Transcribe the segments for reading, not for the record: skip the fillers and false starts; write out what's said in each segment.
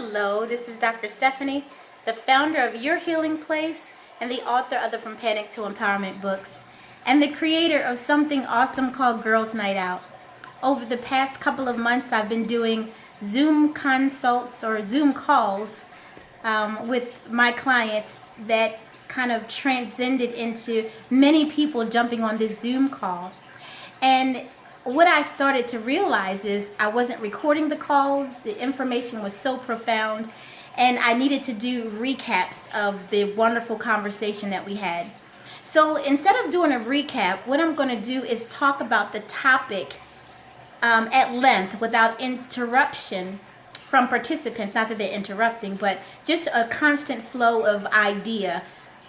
Hello, this is Dr. Stephanie, the founder of Your Healing Place and the author of the From Panic to Empowerment books, and the creator of something awesome called Girls Night Out. Over the past couple of months, I've been doing Zoom consults or Zoom calls with my clients that kind of transcended into many people jumping on this Zoom call. And what I started to realize is I wasn't recording the calls. The information was so profound, and I needed to do recaps of the wonderful conversation that we had. So instead of doing a recap, what I'm going to do is talk about the topic at length without interruption from participants. Not that they're interrupting, but just a constant flow of idea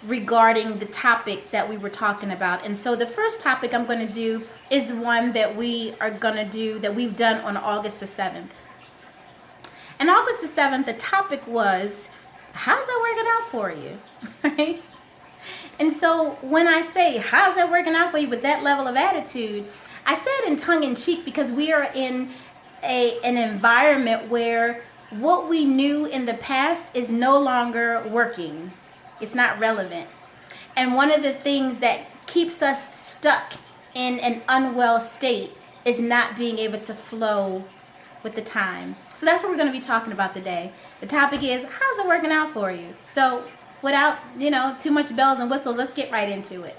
regarding the topic that we were talking about. And so the first topic I'm going to do is one that we've done on August the 7th. And August the 7th, the topic was, how's that working out for you? Right? And so when I say, how's that working out for you with that level of attitude, I say it in tongue in cheek because we are in an environment where what we knew in the past is no longer working. It's not relevant. And one of the things that keeps us stuck in an unwell state is not being able to flow with the time. So that's what we're going to be talking about today. The topic is, how's it working out for you? So without, too much bells and whistles, let's get right into it.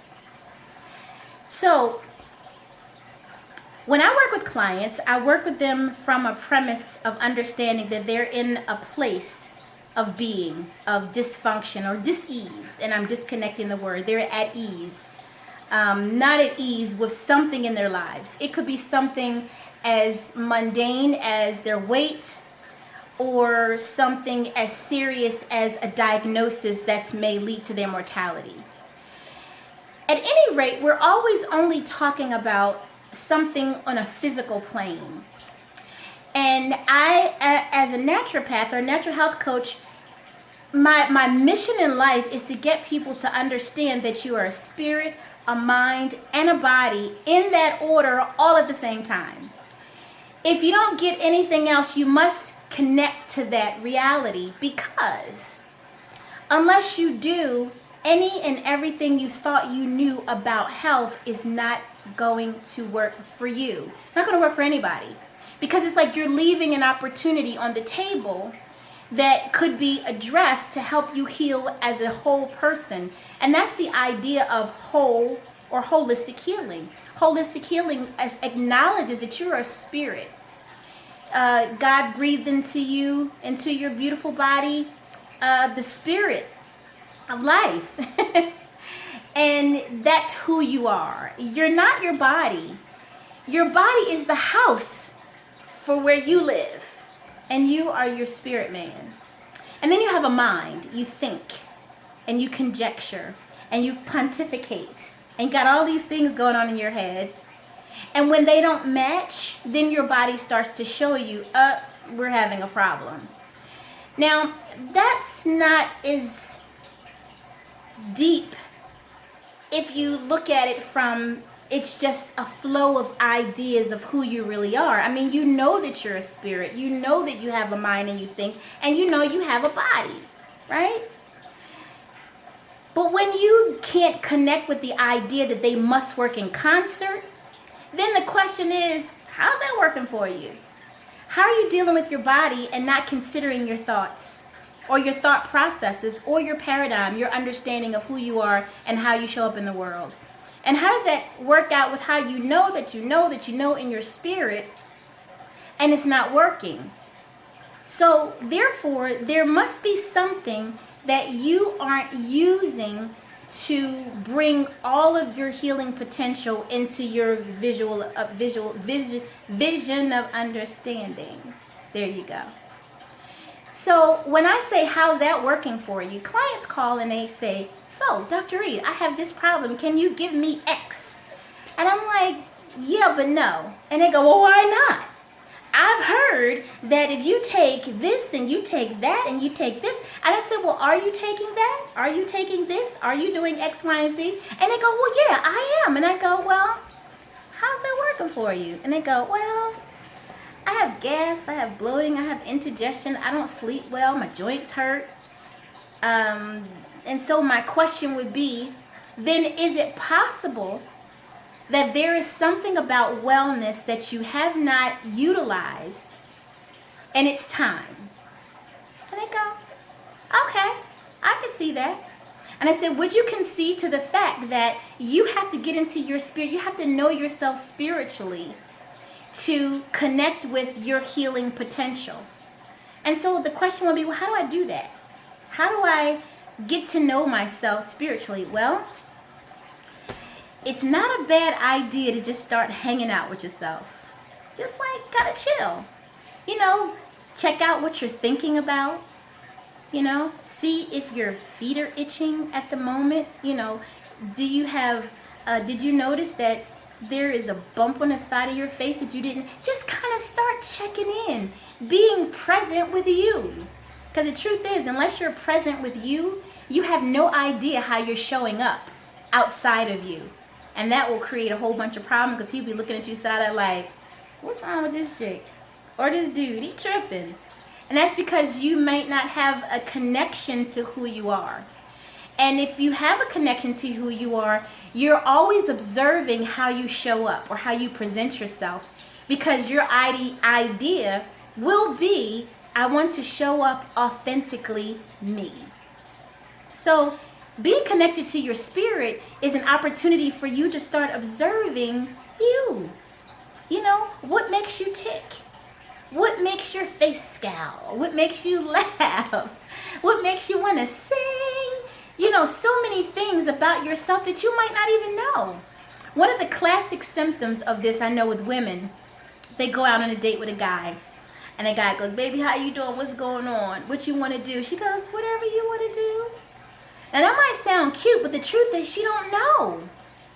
So when I work with clients, I work with them from a premise of understanding that they're in a place of being, of dysfunction or dis-ease, and I'm disconnecting the word. They're at ease, not at ease with something in their lives. It could be something as mundane as their weight, or something as serious as a diagnosis that may lead to their mortality. At any rate, we're always only talking about something on a physical plane. And I, as a naturopath or natural health coach, my mission in life is to get people to understand that you are a spirit, a mind, and a body in that order all at the same time. If you don't get anything else, you must connect to that reality, because unless you do, any and everything you thought you knew about health is not going to work for you. It's not going to work for anybody. Because it's like you're leaving an opportunity on the table that could be addressed to help you heal as a whole person. And that's the idea of whole or holistic healing. Holistic healing acknowledges that you're a spirit. God breathed into you, into your beautiful body, the spirit of life. And that's who you are. You're not your body. Your body is the house for where you live, and you are your spirit man. And then you have a mind. You think, and you conjecture, and you pontificate, and got all these things going on in your head. And when they don't match, then your body starts to show you, we're having a problem. Now, that's not as deep if you look at it from, it's just a flow of ideas of who you really are. I mean, you know that you're a spirit. You know that you have a mind and you think, and you know you have a body, right? But when you can't connect with the idea that they must work in concert, then the question is, how's that working for you? How are you dealing with your body and not considering your thoughts or your thought processes or your paradigm, your understanding of who you are and how you show up in the world? And how does that work out with how you know that you know that you know in your spirit and it's not working? So therefore, there must be something that you aren't using to bring all of your healing potential into your vision of understanding. There you go. So when I say, how's that working for you? Clients call and they say, so Dr. Reid, I have this problem. Can you give me X? And I'm like, yeah, but no. And they go, well, why not? I've heard that if you take this and you take that and you take this. And I said, well, are you taking that? Are you taking this? Are you doing X, Y, and Z? And they go, well, yeah, I am. And I go, well, how's that working for you? And they go, well, I have gas, I have bloating, I have indigestion, I don't sleep well, my joints hurt. And so my question would be, then is it possible that there is something about wellness that you have not utilized and it's time? And they go, okay, I can see that. And I said, would you concede to the fact that you have to get into your spirit, you have to know yourself spiritually to connect with your healing potential? And so the question would be, well, how do I do that? How do I get to know myself spiritually? Well, it's not a bad idea to just start hanging out with yourself. Just like kind of chill. You know, check out what you're thinking about. You know, see if your feet are itching at the moment. You know, do you have, did you notice that there is a bump on the side of your face that you didn't? Just kind of start checking in, being present with you. Because the truth is, unless you're present with you, you have no idea how you're showing up outside of you. And that will create a whole bunch of problems because people be looking at you side eye like, what's wrong with this chick? Or this dude, he tripping. And that's because you might not have a connection to who you are. And if you have a connection to who you are, you're always observing how you show up or how you present yourself. Because your idea will be, I want to show up authentically me. So being connected to your spirit is an opportunity for you to start observing you. You know, what makes you tick? What makes your face scowl? What makes you laugh? What makes you want to sing? You know, so many things about yourself that you might not even know. One of the classic symptoms of this, I know with women, they go out on a date with a guy. And the guy goes, baby, how you doing? What's going on? What you want to do? She goes, whatever you want to do. And that might sound cute, but the truth is she don't know.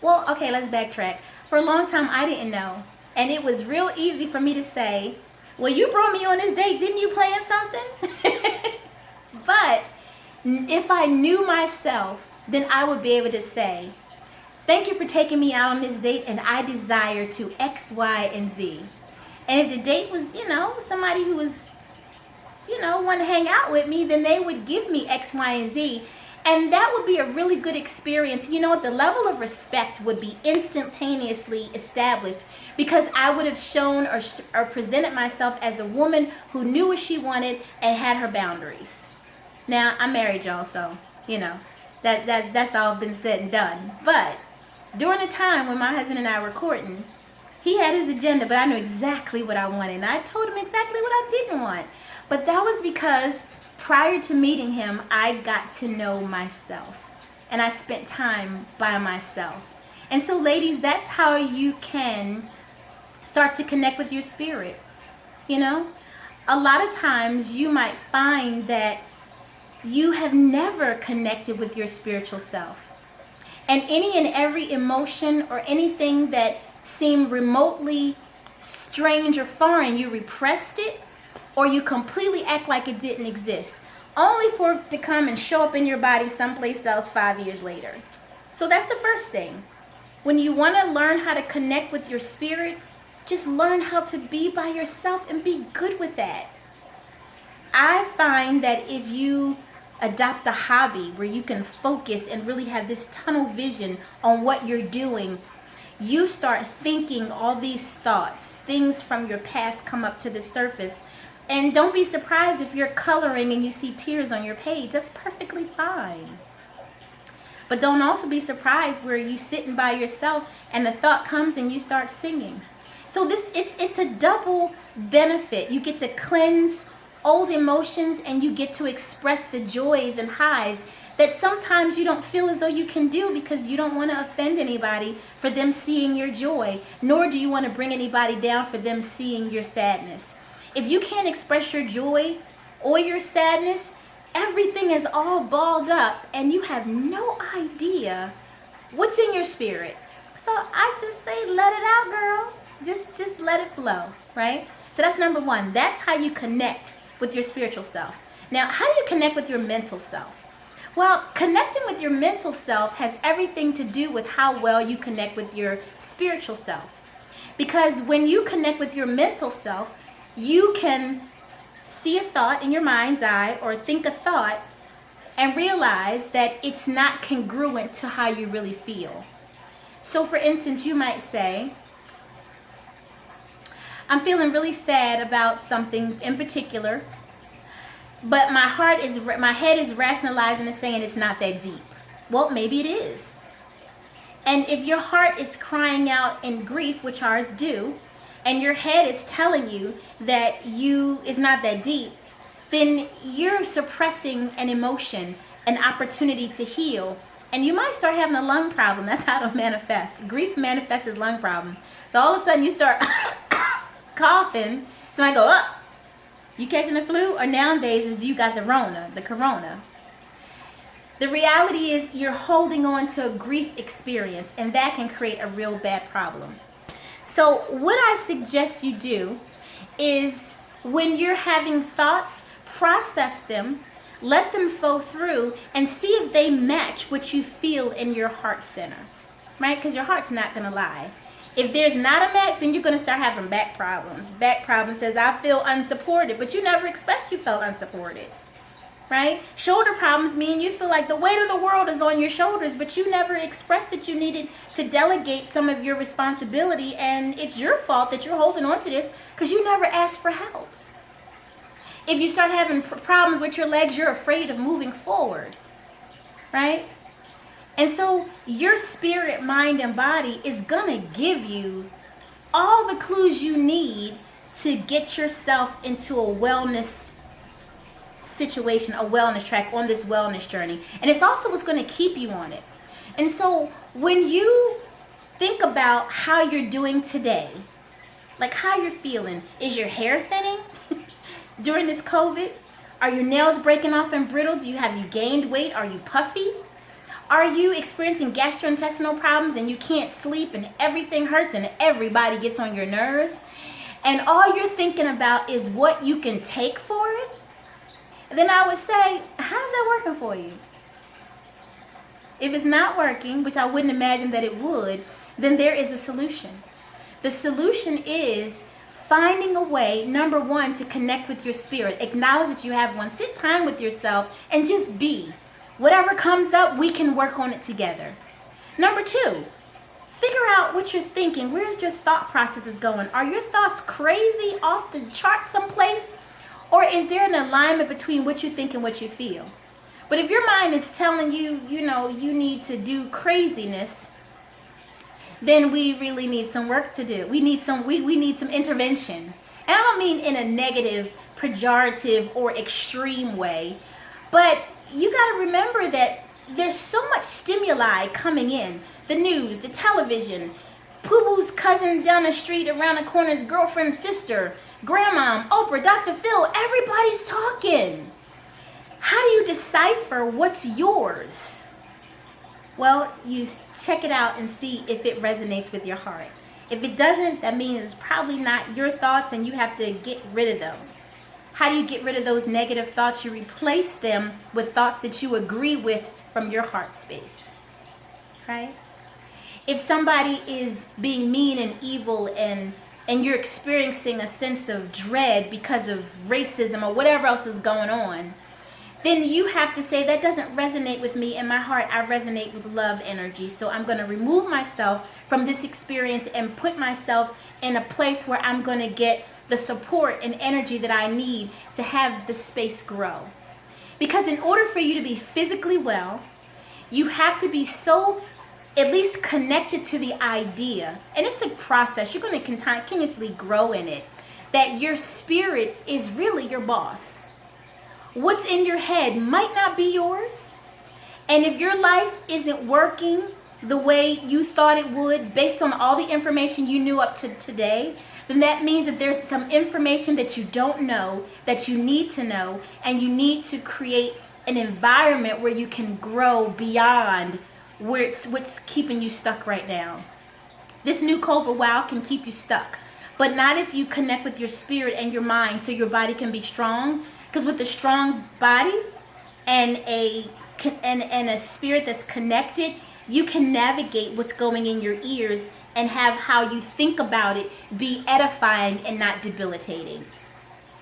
Well, okay, let's backtrack. For a long time, I didn't know. And it was real easy for me to say, well, you brought me on this date. Didn't you plan something? But if I knew myself, then I would be able to say, thank you for taking me out on this date, and I desire to X, Y, and Z. And if the date was, you know, somebody who was, you know, wanted to hang out with me, then they would give me X, Y, and Z. And that would be a really good experience. You know what? The level of respect would be instantaneously established because I would have shown or presented myself as a woman who knew what she wanted and had her boundaries. Now, I'm married, y'all, so, you know, that's all been said and done. But during the time when my husband and I were courting, he had his agenda, but I knew exactly what I wanted. And I told him exactly what I didn't want. But that was because prior to meeting him, I got to know myself. And I spent time by myself. And so, ladies, that's how you can start to connect with your spirit. You know, a lot of times you might find that you have never connected with your spiritual self. And any and every emotion or anything that seemed remotely strange or foreign, you repressed it or you completely act like it didn't exist, only for it to come and show up in your body someplace else 5 years later. So that's the first thing. When you want to learn how to connect with your spirit, just learn how to be by yourself and be good with that. I find that if you adopt a hobby where you can focus and really have this tunnel vision on what you're doing, you start thinking all these thoughts, things from your past come up to the surface. And don't be surprised if you're coloring and you see tears on your page. That's perfectly fine. But don't also be surprised where you sitting by yourself and the thought comes and you start singing. So it's a double benefit. You get to cleanse old emotions and you get to express the joys and highs that sometimes you don't feel as though you can do because you don't want to offend anybody for them seeing your joy, nor do you want to bring anybody down for them seeing your sadness. If you can't express your joy or your sadness, everything is all balled up and you have no idea what's in your spirit. So I just say, let it out, girl. Just let it flow, right? So that's number one. That's how you connect with your spiritual self. Now, how do you connect with your mental self? Well, connecting with your mental self has everything to do with how well you connect with your spiritual self. Because when you connect with your mental self, you can see a thought in your mind's eye or think a thought and realize that it's not congruent to how you really feel. So for instance, you might say, I'm feeling really sad about something in particular, but my head is rationalizing and saying it's not that deep. Well, maybe it is. And if your heart is crying out in grief, which ours do, and your head is telling you that it's not that deep, then you're suppressing an emotion, an opportunity to heal, and you might start having a lung problem. That's how it'll manifest. Grief manifests as lung problem. So all of a sudden you start coughing, somebody go, oh, you catching the flu? Or nowadays is you got the corona. The reality is you're holding on to a grief experience, and that can create a real bad problem. So what I suggest you do is when you're having thoughts, process them, let them flow through, and see if they match what you feel in your heart center, right? Because your heart's not going to lie. If there's not a match, then you're going to start having back problems. Back problem says, I feel unsupported, but you never expressed you felt unsupported, right? Shoulder problems mean you feel like the weight of the world is on your shoulders, but you never expressed that you needed to delegate some of your responsibility, and it's your fault that you're holding on to this because you never asked for help. If you start having problems with your legs, you're afraid of moving forward, right? And so your spirit, mind, and body is going to give you all the clues you need to get yourself into a wellness situation, a wellness track on this wellness journey. And it's also what's going to keep you on it. And so when you think about how you're doing today, like how you're feeling, is your hair thinning during this COVID? Are your nails breaking off and brittle? Have you gained weight? Are you puffy? Are you experiencing gastrointestinal problems and you can't sleep and everything hurts and everybody gets on your nerves? And all you're thinking about is what you can take for it? Then I would say, how's that working for you? If it's not working, which I wouldn't imagine that it would, then there is a solution. The solution is finding a way, number one, to connect with your spirit. Acknowledge that you have one. Sit time with yourself and just be. Whatever comes up, we can work on it together. Number two, figure out what you're thinking. Where's your thought processes going? Are your thoughts crazy off the chart someplace? Or is there an alignment between what you think and what you feel? But if your mind is telling you, you need to do craziness, then we really need some work to do. We need some intervention. And I don't mean in a negative, pejorative, or extreme way, but you got to remember that there's so much stimuli coming in. The news, the television, Poo-Boo's cousin down the street, around the corner's girlfriend's sister, Grandma, Oprah, Dr. Phil, everybody's talking. How do you decipher what's yours? Well, you check it out and see if it resonates with your heart. If it doesn't, that means it's probably not your thoughts and you have to get rid of them. How do you get rid of those negative thoughts? You replace them with thoughts that you agree with from your heart space, right? If somebody is being mean and evil and you're experiencing a sense of dread because of racism or whatever else is going on, then you have to say, that doesn't resonate with me. In my heart, I resonate with love energy. So I'm going to remove myself from this experience and put myself in a place where I'm going to get the support and energy that I need to have the space grow. Because in order for you to be physically well, you have to be so at least connected to the idea, and it's a process, you're going to continuously grow in it, that your spirit is really your boss. What's in your head might not be yours, and if your life isn't working the way you thought it would based on all the information you knew up to today, then that means that there's some information that you don't know, that you need to know, and you need to create an environment where you can grow beyond what's keeping you stuck right now. This new COVID wow can keep you stuck, but not if you connect with your spirit and your mind so your body can be strong. Because with a strong body and a spirit that's connected, you can navigate what's going in your ears and have how you think about it be edifying and not debilitating.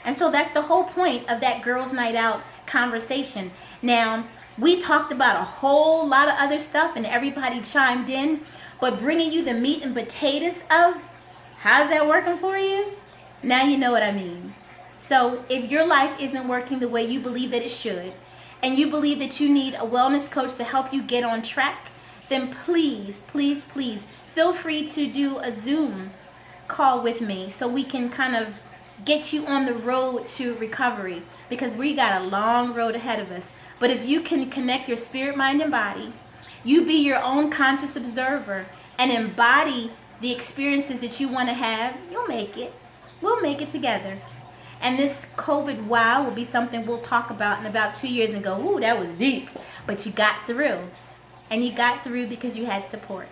And so that's the whole point of that girls' night out conversation. Now, we talked about a whole lot of other stuff and everybody chimed in, but bringing you the meat and potatoes of how's that working for you? Now you know what I mean. So if your life isn't working the way you believe that it should, and you believe that you need a wellness coach to help you get on track, then please, please, please feel free to do a Zoom call with me so we can kind of get you on the road to recovery, because we got a long road ahead of us. But if you can connect your spirit, mind, and body, you be your own conscious observer and embody the experiences that you want to have, you'll make it. We'll make it together. And this COVID wow will be something we'll talk about in about 2 years and go, ooh, that was deep. But you got through. And you got through because you had support.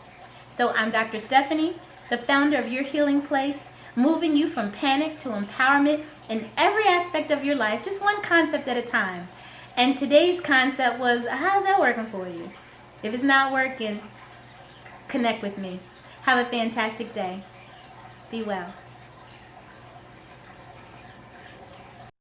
So I'm Dr. Stephanie, the founder of Your Healing Place, moving you from panic to empowerment in every aspect of your life, just one concept at a time. And today's concept was, how's that working for you? If it's not working, connect with me. Have a fantastic day. Be well.